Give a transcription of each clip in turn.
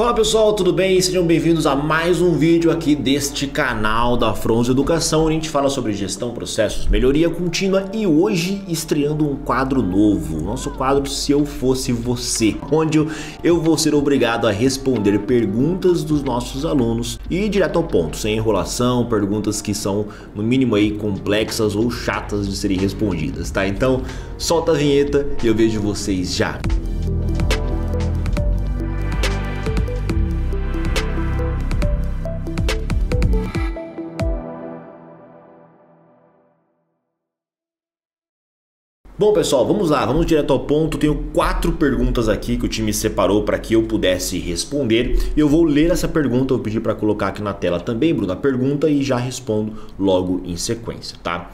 Fala pessoal, tudo bem? Sejam bem-vindos a mais um vídeo aqui deste canal da Fronze Educação, onde a gente fala sobre gestão, processos, melhoria contínua e hoje estreando um quadro novo, o nosso quadro Se Eu Fosse Você, onde eu vou ser obrigado a responder perguntas dos nossos alunos e ir direto ao ponto, sem enrolação, perguntas que são no mínimo aí complexas ou chatas de serem respondidas, tá? Então solta a vinheta e eu vejo vocês já. Bom pessoal, vamos lá, vamos direto ao ponto. Tenho 4 perguntas aqui que o time separou para que eu pudesse responder. Eu vou ler essa pergunta, eu pedi para colocar aqui na tela também, Bruno, a pergunta e já respondo logo em sequência, tá?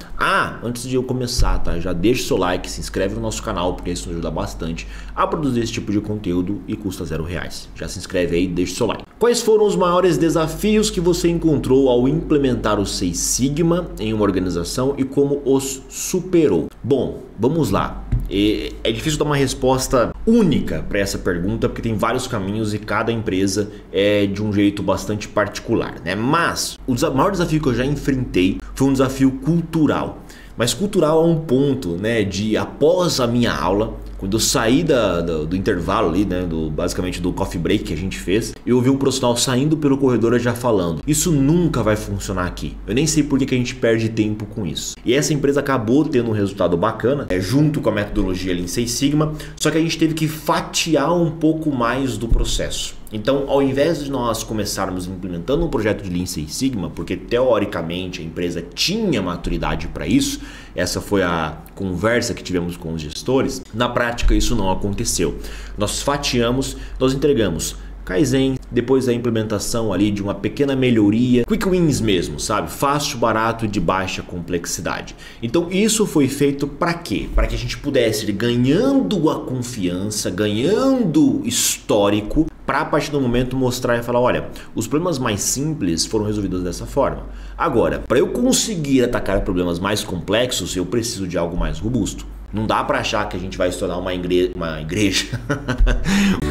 Antes de eu começar, tá? Já deixa o seu like, se inscreve no nosso canal, porque isso nos ajuda bastante a produzir esse tipo de conteúdo e custa R$0. Já se inscreve aí, deixa o seu like. Quais foram os maiores desafios que você encontrou ao implementar o Seis Sigma em uma organização e como os superou? Bom, vamos lá. É difícil dar uma resposta única para essa pergunta, porque tem vários caminhos e cada empresa é de um jeito bastante particular, né? Mas o maior desafio que eu já enfrentei foi um desafio cultural. Mas cultural a um ponto, né, de após a minha aula, quando eu saí do intervalo ali, né, basicamente do coffee break que a gente fez, eu ouvi um profissional saindo pelo corredor já falando: isso nunca vai funcionar aqui. Eu nem sei por que a gente perde tempo com isso. E essa empresa acabou tendo um resultado bacana, junto com a metodologia Lean Six Sigma, só que a gente teve que fatiar um pouco mais do processo. Então, ao invés de nós começarmos implementando um projeto de Lean Six Sigma, porque teoricamente a empresa tinha maturidade para isso, essa foi a conversa que tivemos com os gestores, na prática isso não aconteceu. Nós fatiamos, nós entregamos Kaizen, depois da implementação ali de uma pequena melhoria, quick wins mesmo, sabe? Fácil, barato e de baixa complexidade. Então isso foi feito para quê? Para que a gente pudesse ir ganhando a confiança, ganhando histórico, para a partir do momento mostrar e falar: olha, os problemas mais simples foram resolvidos dessa forma. Agora, para eu conseguir atacar problemas mais complexos, eu preciso de algo mais robusto. Não dá para achar que a gente vai se tornar uma igreja.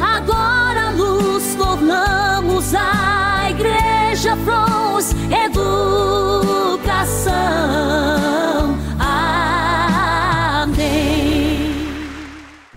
Agora nos tornamos a Igreja Fronze Educação. Amém.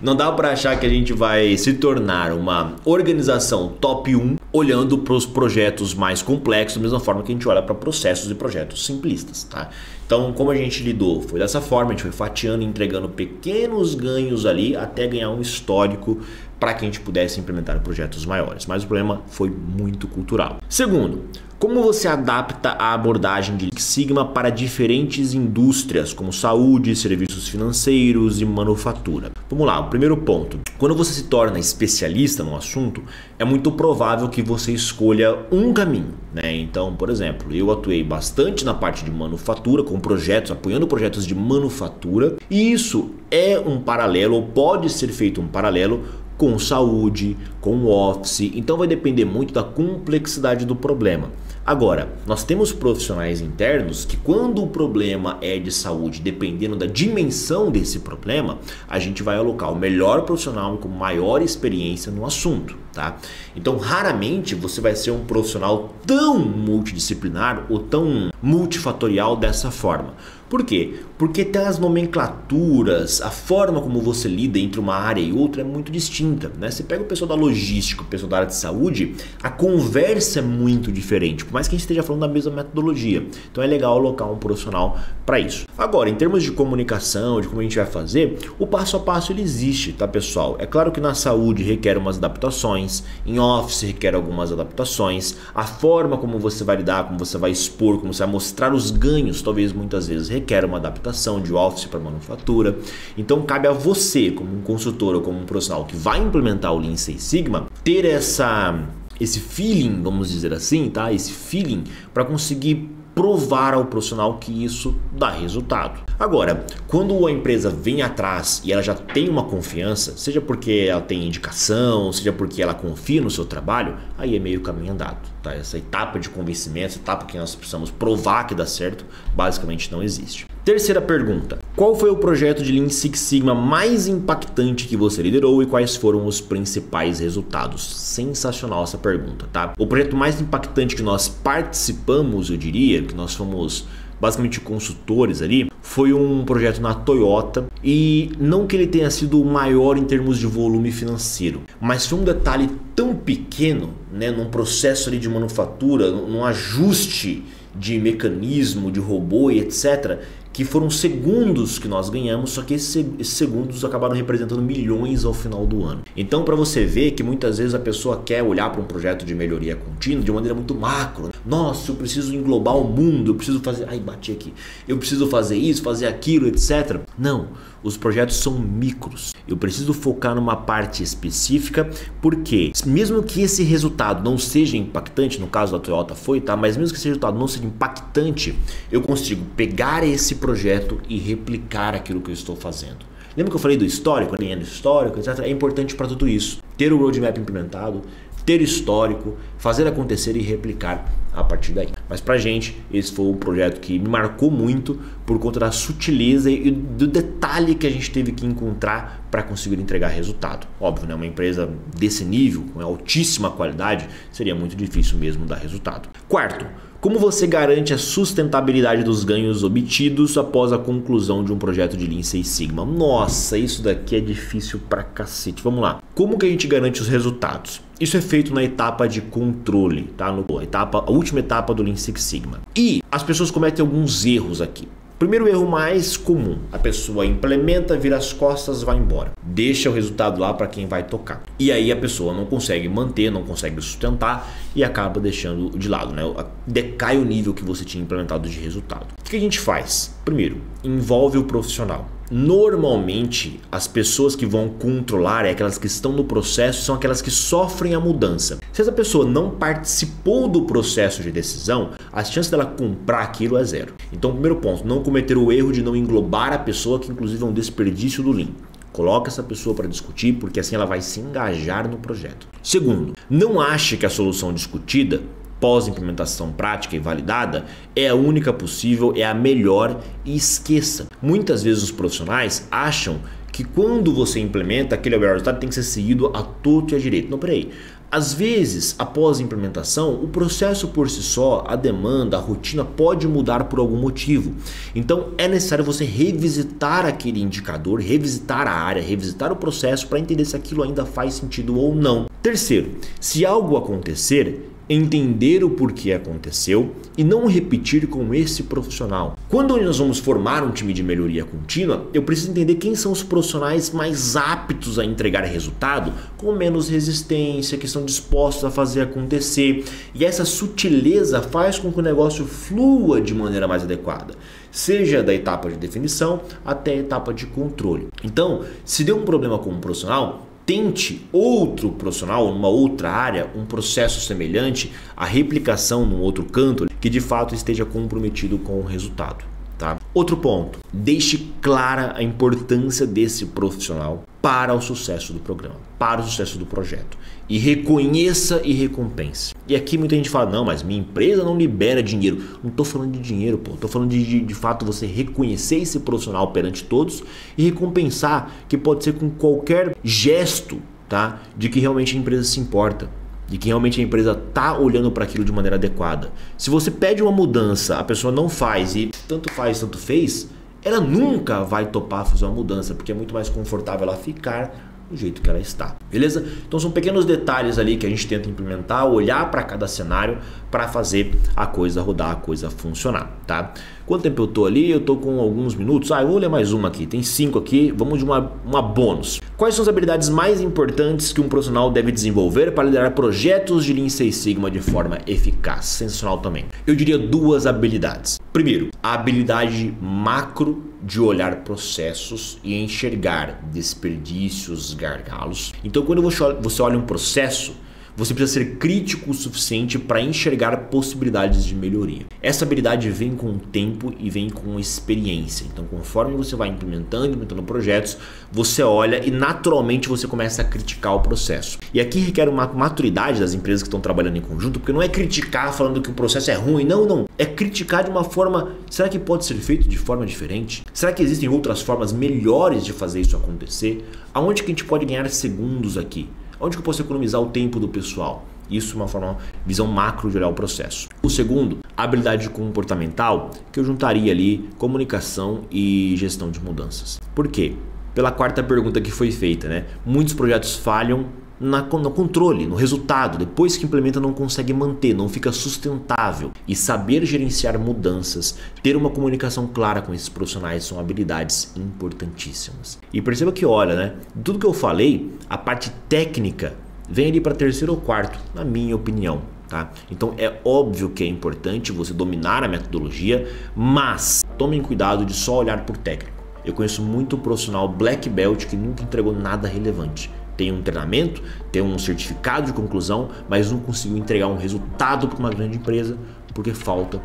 Não dá para achar que a gente vai se tornar uma organização top 1 olhando para os projetos mais complexos, da mesma forma que a gente olha para processos e projetos simplistas, tá? Então, como a gente lidou? Foi dessa forma, a gente foi fatiando e entregando pequenos ganhos ali até ganhar um histórico para que a gente pudesse implementar projetos maiores. Mas o problema foi muito cultural. Segundo, como você adapta a abordagem de Six Sigma para diferentes indústrias, como saúde, serviços financeiros e manufatura? Vamos lá, o primeiro ponto. Quando você se torna especialista no assunto, é muito provável que você escolha um caminho, né? Então, por exemplo, eu atuei bastante na parte de manufatura, com projetos, apoiando projetos de manufatura, e isso é um paralelo, ou pode ser feito um paralelo com saúde, com office, então vai depender muito da complexidade do problema. Agora, nós temos profissionais internos que quando o problema é de saúde, dependendo da dimensão desse problema, a gente vai alocar o melhor profissional com maior experiência no assunto, tá? Então, raramente você vai ser um profissional tão multidisciplinar ou tão multifatorial dessa forma. Por quê? Porque tem as nomenclaturas, a forma como você lida entre uma área e outra é muito distinta, né? Você pega o pessoal da logística, o pessoal da área de saúde, a conversa é muito diferente, por mais que a gente esteja falando da mesma metodologia. Então é legal alocar um profissional para isso. Agora, em termos de comunicação, de como a gente vai fazer, o passo a passo ele existe, tá pessoal? É claro que na saúde requer umas adaptações, em office requer algumas adaptações, a forma como você vai lidar, como você vai expor, como você vai mostrar os ganhos, talvez muitas vezes requer uma adaptação de office para manufatura. Então cabe a você, como um consultor ou como um profissional que vai implementar o Lean Six Sigma, ter esse feeling, vamos dizer assim, tá? Esse feeling para conseguir provar ao profissional que isso dá resultado. Agora, quando a empresa vem atrás e ela já tem uma confiança, seja porque ela tem indicação, seja porque ela confia no seu trabalho, aí é meio caminho andado, tá? Essa etapa de convencimento, essa etapa que nós precisamos provar que dá certo, basicamente não existe. Terceira pergunta: qual foi o projeto de Lean Six Sigma mais impactante que você liderou e quais foram os principais resultados? Sensacional essa pergunta, tá? O projeto mais impactante que nós participamos, eu diria, que nós fomos basicamente consultores ali, foi um projeto na Toyota, e não que ele tenha sido o maior em termos de volume financeiro, mas foi um detalhe tão pequeno, né, num processo ali de manufatura, num ajuste de mecanismo, de robô e etc., que foram segundos que nós ganhamos, só que esses segundos acabaram representando milhões ao final do ano. Então, para você ver que muitas vezes a pessoa quer olhar para um projeto de melhoria contínua de maneira muito macro. Nossa, eu preciso englobar o mundo, eu preciso fazer... Ai, bati aqui. Eu preciso fazer isso, fazer aquilo, etc. Não, os projetos são micros. Eu preciso focar numa parte específica, porque mesmo que esse resultado não seja impactante, no caso da Toyota foi, tá? Mas mesmo que esse resultado não seja impactante, eu consigo pegar esse projeto e replicar aquilo que eu estou fazendo. Lembra que eu falei do histórico, alinhando histórico, etc? É importante para tudo isso. Ter o roadmap implementado, ter histórico, fazer acontecer e replicar a partir daí. Mas pra gente, esse foi um projeto que me marcou muito por conta da sutileza e do detalhe que a gente teve que encontrar para conseguir entregar resultado. Óbvio, né? Uma empresa desse nível, com altíssima qualidade, seria muito difícil mesmo dar resultado. Quarto, como você garante a sustentabilidade dos ganhos obtidos após a conclusão de um projeto de Lean Six Sigma? Nossa, isso daqui é difícil pra cacete. Vamos lá. Como que a gente garante os resultados? Isso é feito na etapa de controle, tá? A última etapa do Lean Six Sigma. E as pessoas cometem alguns erros aqui. Primeiro erro mais comum: a pessoa implementa, vira as costas, vai embora. Deixa o resultado lá para quem vai tocar. E aí a pessoa não consegue manter, não consegue sustentar e acaba deixando de lado, né? Decai o nível que você tinha implementado de resultado. O que a gente faz? Primeiro, envolve o profissional. Normalmente, as pessoas que vão controlar, aquelas que estão no processo, são aquelas que sofrem a mudança. Se essa pessoa não participou do processo de decisão, a chance dela comprar aquilo é zero. Então, primeiro ponto, não cometer o erro de não englobar a pessoa, que inclusive é um desperdício do Lean. Coloca essa pessoa para discutir, porque assim ela vai se engajar no projeto. Segundo, não ache que a solução discutida pós-implementação prática e validada é a única possível, é a melhor, e esqueça. Muitas vezes os profissionais acham que quando você implementa, aquele resultado tem que ser seguido a torto e a direito. Não, peraí. Às vezes, após a implementação, o processo por si só, a demanda, a rotina pode mudar por algum motivo. Então é necessário você revisitar aquele indicador, revisitar a área, revisitar o processo para entender se aquilo ainda faz sentido ou não. Terceiro, se algo acontecer, entender o porquê aconteceu e não repetir com esse profissional. Quando nós vamos formar um time de melhoria contínua, eu preciso entender quem são os profissionais mais aptos a entregar resultado, com menos resistência, que estão dispostos a fazer acontecer. E essa sutileza faz com que o negócio flua de maneira mais adequada, seja da etapa de definição até a etapa de controle. Então, se deu um problema com um profissional, tente outro profissional, numa outra área, um processo semelhante, a replicação num outro canto, que de fato esteja comprometido com o resultado. Tá? Outro ponto, deixe clara a importância desse profissional para o sucesso do programa, para o sucesso do projeto. E reconheça e recompense. E aqui muita gente fala, não, mas minha empresa não libera dinheiro. Não estou falando de dinheiro, pô. Estou falando de fato você reconhecer esse profissional perante todos e recompensar, que pode ser com qualquer gesto, tá? De que realmente a empresa se importa, de que realmente a empresa está olhando para aquilo de maneira adequada. Se você pede uma mudança, a pessoa não faz e tanto faz, tanto fez, ela nunca vai topar fazer uma mudança, porque é muito mais confortável ela ficar do jeito que ela está, beleza? Então são pequenos detalhes ali que a gente tenta implementar, olhar para cada cenário para fazer a coisa rodar, a coisa funcionar, tá? Quanto tempo eu tô ali? Eu tô com alguns minutos. Eu vou ler mais uma aqui, tem 5 aqui, vamos de uma bônus. Quais são as habilidades mais importantes que um profissional deve desenvolver para liderar projetos de Lean Six Sigma de forma eficaz? Sensacional também. Eu diria 2 habilidades. Primeiro, a habilidade macro de olhar processos e enxergar desperdícios, gargalos. Então quando você olha um processo, você precisa ser crítico o suficiente para enxergar possibilidades de melhoria. Essa habilidade vem com o tempo e vem com experiência. Então, conforme você vai implementando projetos, você olha e naturalmente você começa a criticar o processo. E aqui requer uma maturidade das empresas que estão trabalhando em conjunto, porque não é criticar falando que o processo é ruim, não. É criticar de uma forma, será que pode ser feito de forma diferente? Será que existem outras formas melhores de fazer isso acontecer? Aonde que a gente pode ganhar segundos aqui? Onde que eu posso economizar o tempo do pessoal? Isso é uma visão macro de olhar o processo. O segundo, a habilidade comportamental, que eu juntaria ali comunicação e gestão de mudanças. Por quê? Pela quarta pergunta que foi feita, né? Muitos projetos falham no controle, no resultado. Depois que implementa não consegue manter, não fica sustentável. E saber gerenciar mudanças, ter uma comunicação clara com esses profissionais são habilidades importantíssimas. E perceba que, olha, né? Tudo que eu falei, a parte técnica vem ali para terceiro ou quarto, na minha opinião. Tá? Então é óbvio que é importante você dominar a metodologia, mas tomem cuidado de só olhar por técnico. Eu conheço muito profissional black belt que nunca entregou nada relevante. Tem um treinamento, tem um certificado de conclusão, mas não conseguiu entregar um resultado para uma grande empresa porque faltam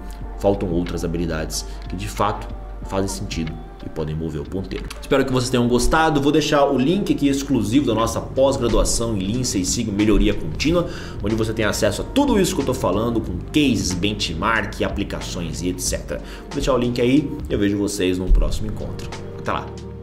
outras habilidades que de fato fazem sentido e podem mover o ponteiro. Espero que vocês tenham gostado. Vou deixar o link aqui exclusivo da nossa pós-graduação em Lean Six Sigma Melhoria Contínua, onde você tem acesso a tudo isso que eu estou falando, com cases, benchmark, aplicações e etc. Vou deixar o link aí e eu vejo vocês no próximo encontro. Até lá!